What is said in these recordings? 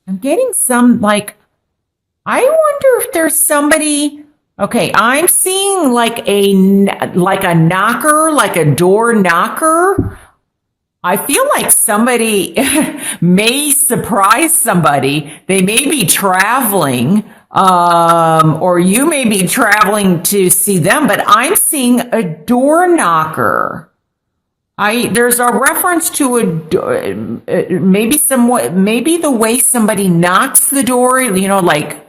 I'm getting some, like, I wonder if there's somebody. Okay, I'm seeing like a knocker, like a door knocker. I feel like somebody may surprise somebody. They may be traveling, or you may be traveling to see them, but I'm seeing a door knocker. There's a reference to maybe the way somebody knocks the door, like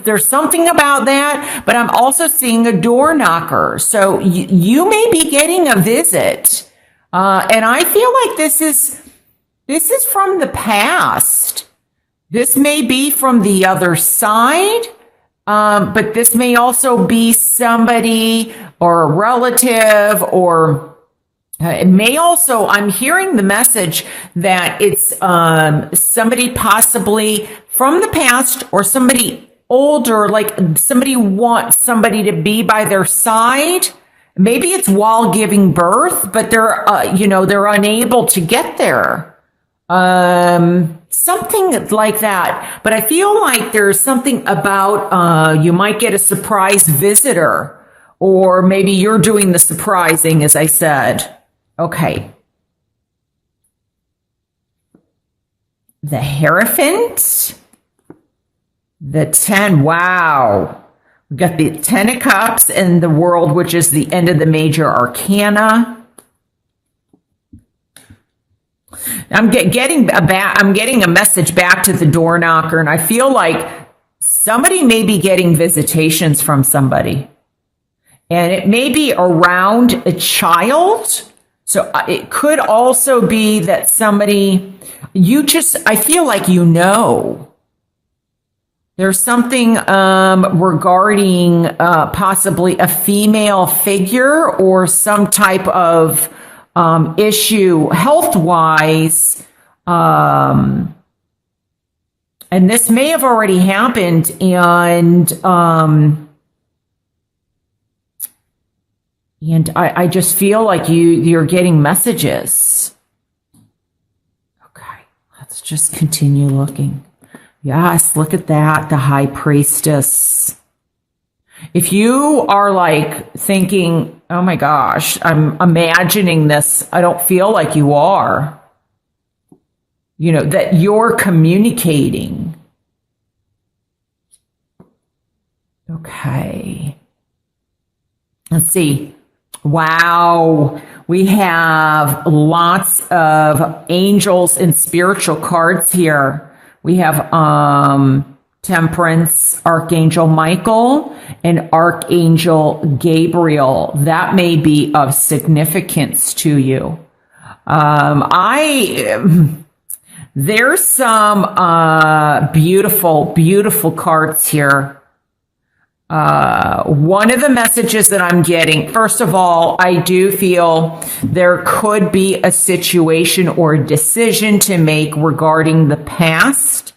there's something about that, but I'm also seeing a door knocker. So you may be getting a visit. And I feel like this is from the past. This may be from the other side. But this may also be somebody or a relative, or it may also, I'm hearing the message that it's somebody possibly from the past, or somebody older, like somebody wants somebody to be by their side. Maybe it's while giving birth, but they're unable to get there. Something like that. But I feel like there's something about, you might get a surprise visitor, or maybe you're doing the surprising, as I said. Okay. The Hierophant, the 10. Wow. We got the 10 of Cups in the World, which is the end of the major arcana. I'm getting a message back to the door knocker, and I feel like somebody may be getting visitations from somebody, and it may be around a child. So it could also be that somebody I feel like there's something regarding possibly a female figure, or some type of issue health-wise, and this may have already happened, and I just feel like you're getting messages. Okay, let's just continue looking. Yes, look at that, the High Priestess. If you are like thinking, oh my gosh, I'm imagining this, I don't feel like you are. That you're communicating. Okay. Let's see. Wow. We have lots of angels and spiritual cards here. We have Temperance, Archangel Michael, and Archangel Gabriel. That may be of significance to you. There's some beautiful, beautiful cards here. One of the messages that I'm getting, first of all, I do feel there could be a situation or a decision to make regarding the past.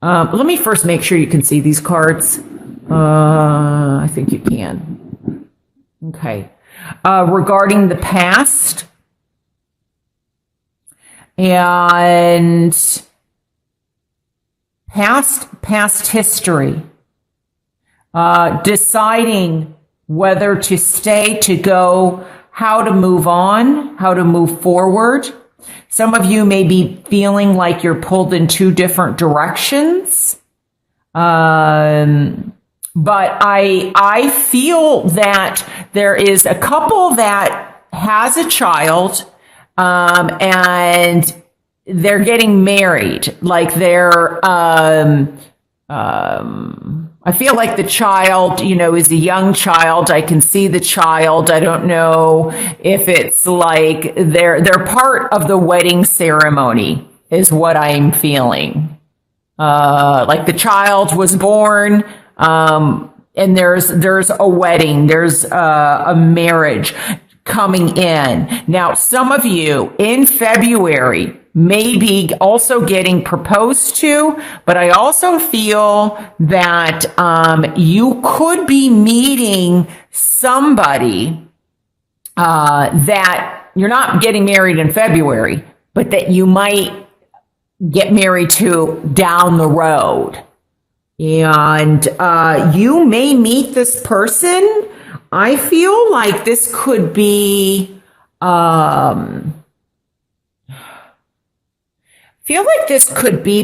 Let me first make sure you can see these cards. I think you can. Okay. Regarding the past and past history, deciding whether to stay, to go, how to move on, how to move forward. Some of you may be feeling like you're pulled in two different directions. But I feel that there is a couple that has a child, and they're getting married. Like I feel like the child, is a young child. I can see the child. I don't know if it's like they're part of the wedding ceremony is what I'm feeling. Like the child was born, and there's a wedding, there's a marriage coming in. Now, some of you in February may be also getting proposed to, but I also feel that you could be meeting somebody that you're not getting married in February, but that you might get married to down the road. And you may meet this person. I feel like this could be,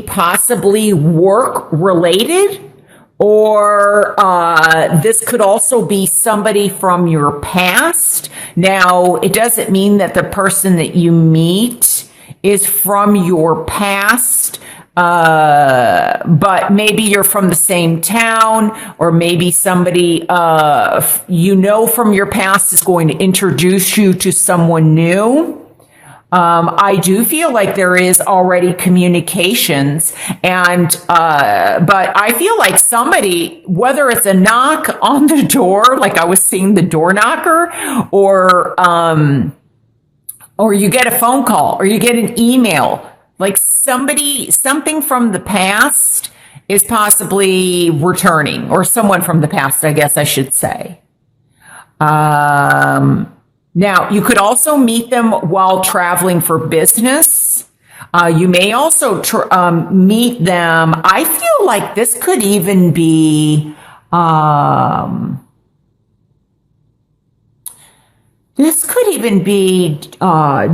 possibly work related, or this could also be somebody from your past. Now, it doesn't mean that the person that you meet is from your past, but maybe you're from the same town, or maybe somebody from your past is going to introduce you to someone new. I do feel like there is already communications, and but I feel like somebody, whether it's a knock on the door, like I was seeing the door knocker, or you get a phone call, or you get an email, like something from the past is possibly returning, or someone from the past, I guess I should say. Now, you could also meet them while traveling for business. You may also meet them. I feel like this could even be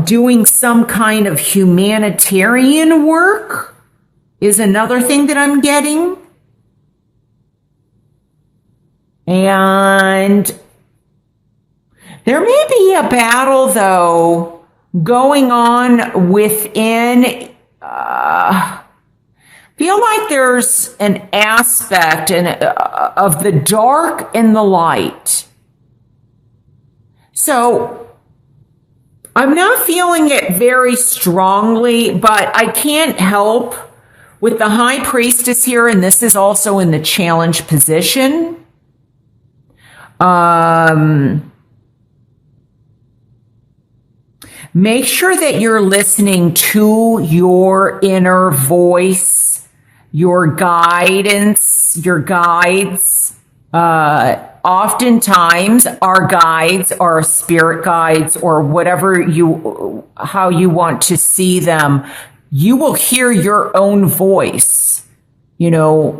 doing some kind of humanitarian work is another thing that I'm getting. And there may be a battle, though, going on within. Feel like there's an aspect of the dark and the light. So I'm not feeling it very strongly, but I can't help with the High Priestess here, and this is also in the challenge position. Make sure that you're listening to your inner voice, your guidance, your guides. Oftentimes our guides are spirit guides, or how you want to see them. You will hear your own voice. Not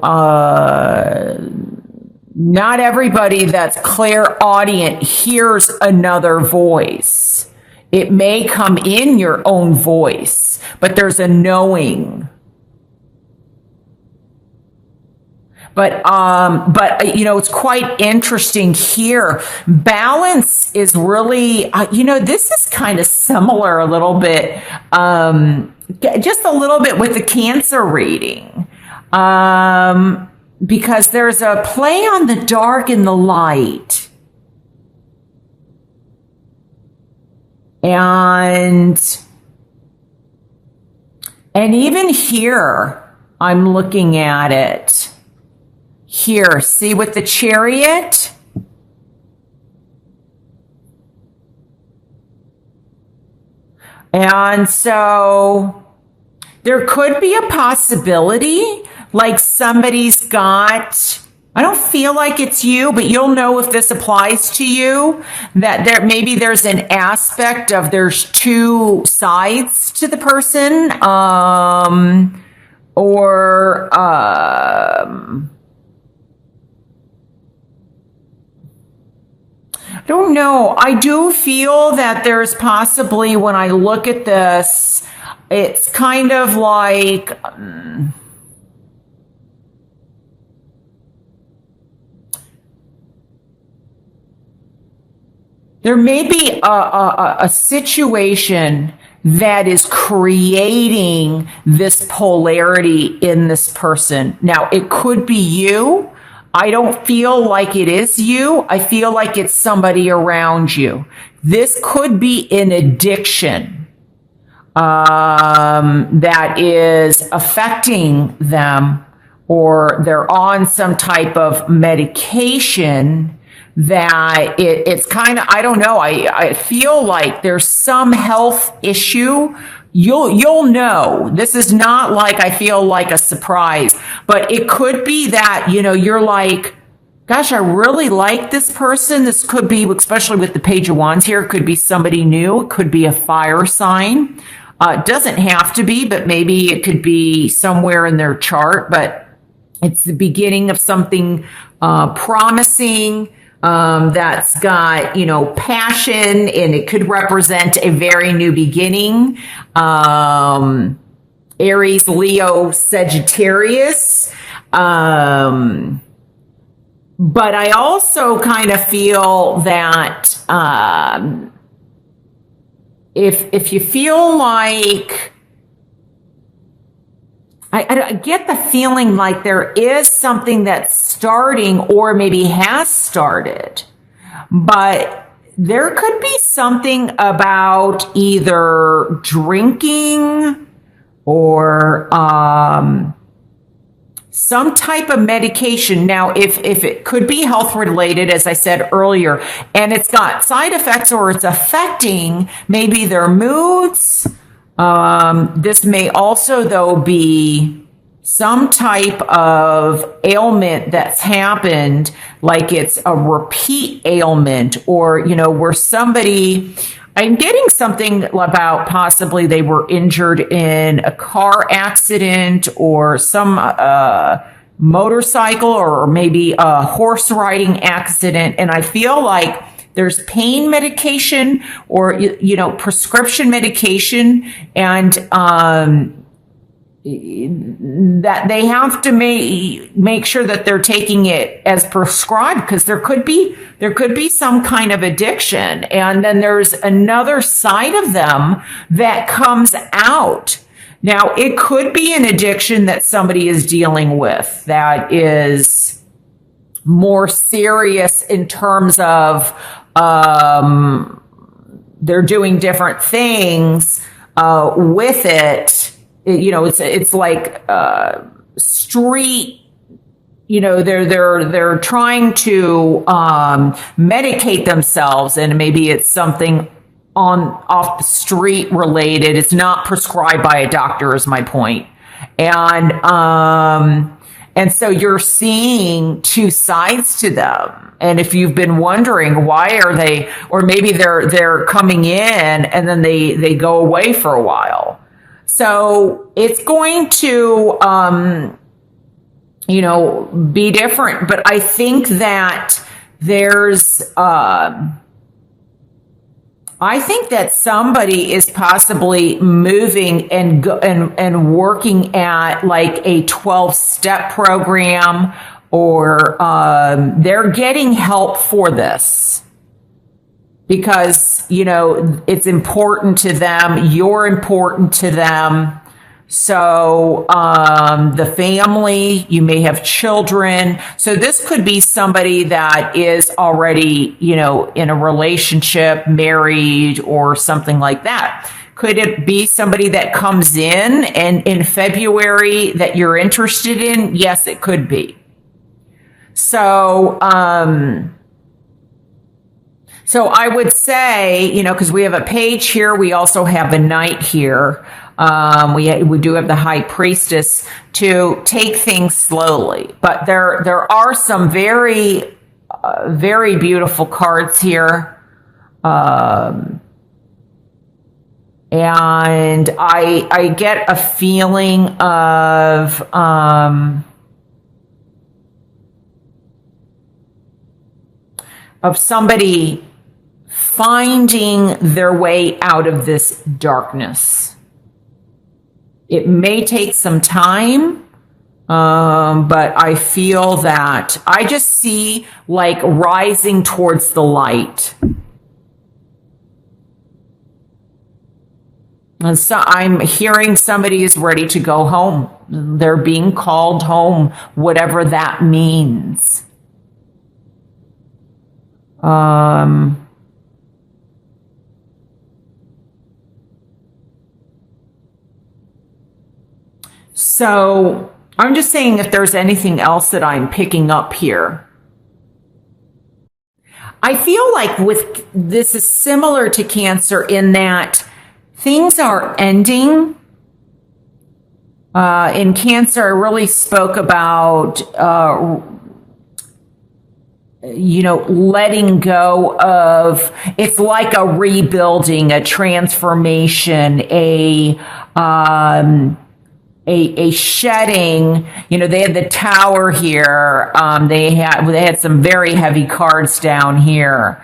everybody that's clairaudient hears another voice. It may come in your own voice, but there's a knowing. But it's quite interesting here. Balance is really, this is kind of similar a little bit, just a little bit with the Cancer reading, because there's a play on the dark and the light. And even here, I'm looking at it. Here, see with the Chariot? And so there could be a possibility, like somebody's got, I don't feel like it's you, but you'll know if this applies to you, that there's an aspect of there's two sides to the person, I don't know. I do feel that there's possibly, when I look at this, it's kind of like, there may be a situation that is creating this polarity in this person. Now, it could be you. I don't feel like it is you. I feel like it's somebody around you. This could be an addiction that is affecting them, or they're on some type of medication that it's kind of, I don't know. I feel like there's some health issue. You'll know. This is not like, I feel like a surprise, but it could be that, you're like, gosh, I really like this person. This could be, especially with the Page of Wands here, it could be somebody new. It could be a fire sign. It doesn't have to be, but maybe it could be somewhere in their chart. But it's the beginning of something promising that's got, passion, and it could represent a very new beginning. Aries, Leo, Sagittarius. But I also kind of feel that if you feel like, I get the feeling like there is something that's starting or maybe has started, but there could be something about either drinking or some type of medication. Now, if it could be health related, as I said earlier, and it's got side effects or it's affecting maybe their moods, this may also, though, be some type of ailment that's happened, like it's a repeat ailment, or, where somebody, I'm getting something about possibly they were injured in a car accident or some motorcycle or maybe a horse riding accident. And I feel like there's pain medication or, prescription medication, and that they have to make sure that they're taking it as prescribed, because there could be some kind of addiction. And then there's another side of them that comes out. Now, it could be an addiction that somebody is dealing with that is more serious in terms of they're doing different things with it. It's like street. They're trying to medicate themselves, and maybe it's something off the street related. It's not prescribed by a doctor, is my point. And so you're seeing two sides to them. And if you've been wondering why are they, or maybe they're coming in and then they go away for a while. So it's going to, be different. But I think that I think that somebody is possibly moving and working at like a 12-step program, or they're getting help for this because, it's important to them. You're important to them. So the family, you may have children. So this could be somebody that is already, in a relationship, married, or something like that. Could it be somebody that comes in and in February that you're interested in? Yes, it could be. So, so I would say, because we have a page here, we also have a knight here. We do have the high priestess, to take things slowly, but there are some very, very beautiful cards here. And I get a feeling of somebody finding their way out of this darkness. It may take some time, but I feel that I just see like rising towards the light. And so I'm hearing somebody is ready to go home. They're being called home, whatever that means. So I'm just saying if there's anything else that I'm picking up here. I feel like with this is similar to Cancer in that things are ending. In Cancer, I really spoke about letting go of, it's like a rebuilding, a transformation, a shedding. They had the tower here. They had some very heavy cards down here.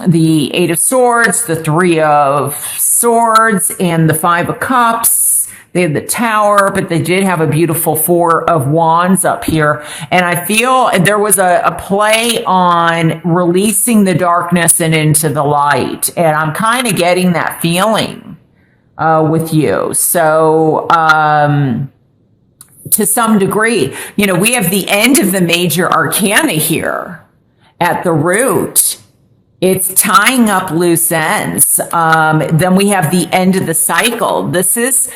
The Eight of Swords, the Three of Swords, and the Five of Cups. They had the tower, but they did have a beautiful Four of Wands up here. And I feel there was a play on releasing the darkness and into the light. And I'm kind of getting that feeling with you. So, to some degree, we have the end of the major arcana here at the root. It's tying up loose ends. Then we have the end of the cycle. This is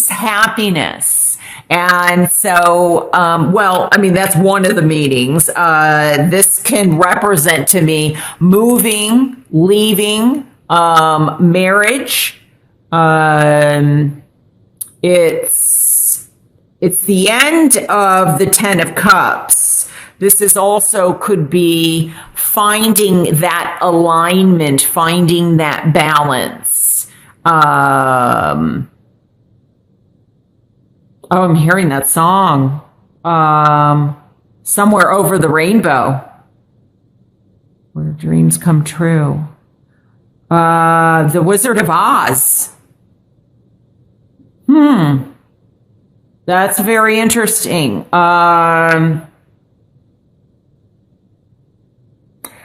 happiness. And so, that's one of the meanings. This can represent to me moving, leaving, marriage. It's the end of the Ten of Cups. This is also could be finding that alignment, finding that balance. I'm hearing that song. Somewhere Over the Rainbow, where dreams come true. The Wizard of Oz. That's very interesting.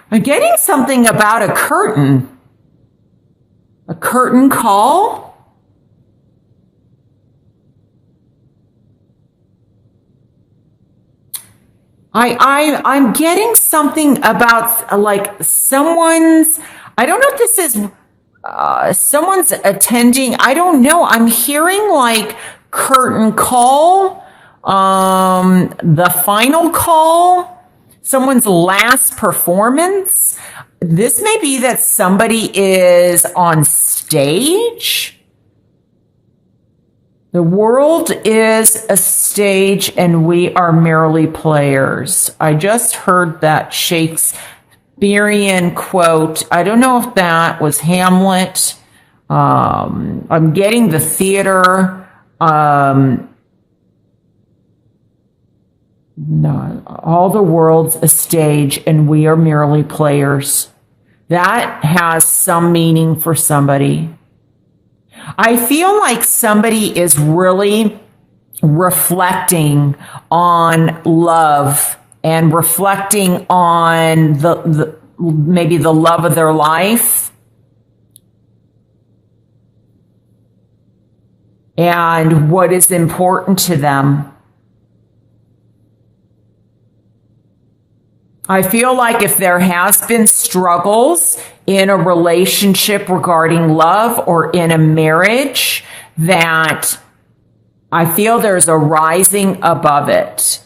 I'm getting something about a curtain. A curtain call? I'm getting something about like someone's, I don't know if this is someone's attending. I don't know. I'm hearing like curtain call, the final call. Someone's last performance. This may be that somebody is on stage. The world is a stage and we are merely players. I just heard that Shakespearean quote. I don't know if that was Hamlet. I'm getting the theater. No, all the world's a stage and we are merely players. That has some meaning for somebody. I feel like somebody is really reflecting on love and reflecting on maybe the love of their life and what is important to them. I feel like if there has been struggles in a relationship regarding love or in a marriage, that I feel there's a rising above it.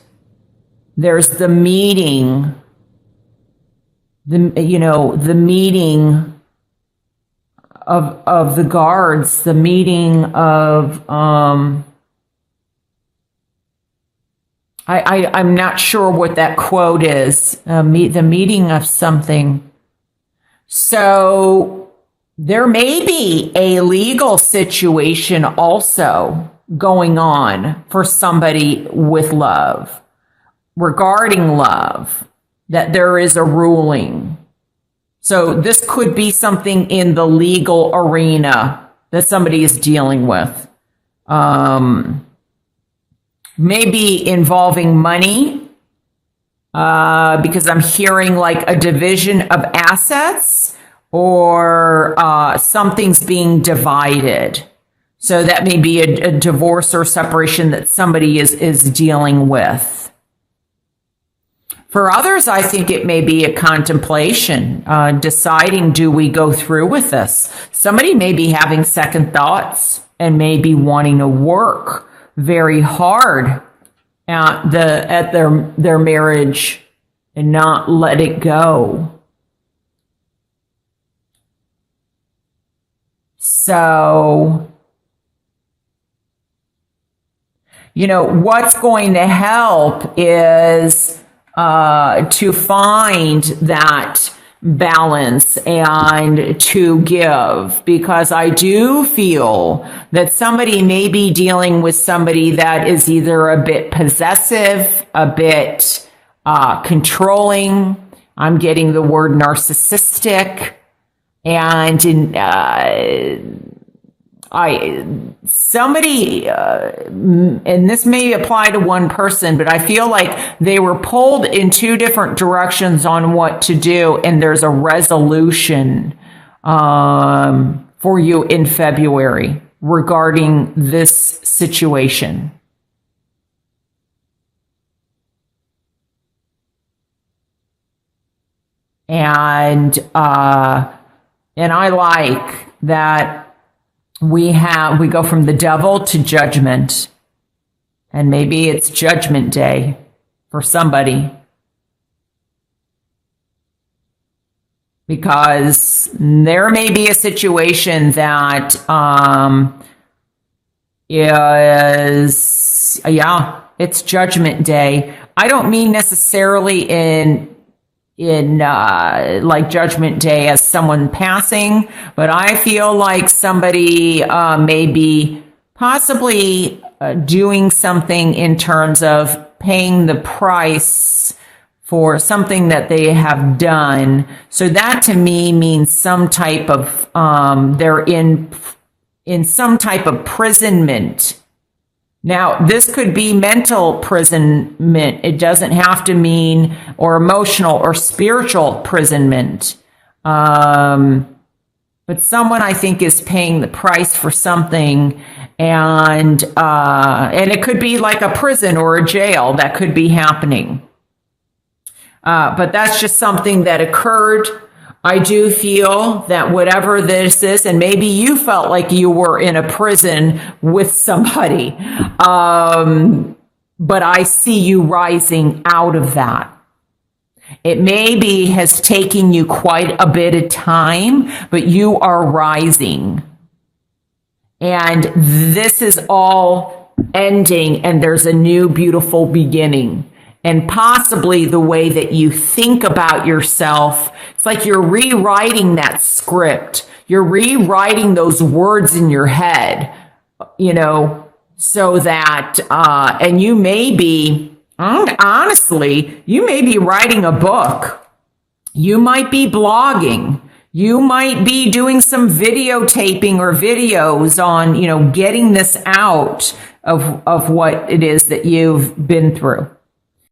There's the meeting, the meeting of the guards, the meeting of, I'm not sure what that quote is, the meeting of something. So there may be a legal situation also going on for somebody with love, regarding love, that there is a ruling. So this could be something in the legal arena that somebody is dealing with. Maybe involving money, because I'm hearing like a division of assets or something's being divided. So that may be a divorce or separation that somebody is dealing with. For others, I think it may be a contemplation, deciding, do we go through with this? Somebody may be having second thoughts and may be wanting to work very hard at their marriage and not let it go. So, what's going to help is to find that balance and to give, because I do feel that somebody may be dealing with somebody that is either a bit possessive, a bit controlling. I'm getting the word narcissistic, and somebody, and this may apply to one person, but I feel like they were pulled in two different directions on what to do, and there's a resolution for you in February regarding this situation. And I like that we go from the devil to judgment, and maybe it's judgment day for somebody, because there may be a situation that it's judgment day. I don't mean necessarily in like judgment day as someone passing, but I feel like somebody may be possibly doing something in terms of paying the price for something that they have done. So that to me means some type of they're in some type of imprisonment. Now, this could be mental imprisonment. It doesn't have to mean, or emotional or spiritual imprisonment. But someone, I think, is paying the price for something, and it could be like a prison or a jail that could be happening. But that's just something that occurred. I do feel that whatever this is, and maybe you felt like you were in a prison with somebody, but I see you rising out of that. It maybe has taken you quite a bit of time, but you are rising. And this is all ending, and there's a new beautiful beginning. And possibly the way that you think about yourself, it's like you're rewriting that script. You're rewriting those words in your head, so that, and you may be, honestly, you may be writing a book. You might be blogging. You might be doing some videotaping or videos on, getting this out of what it is that you've been through.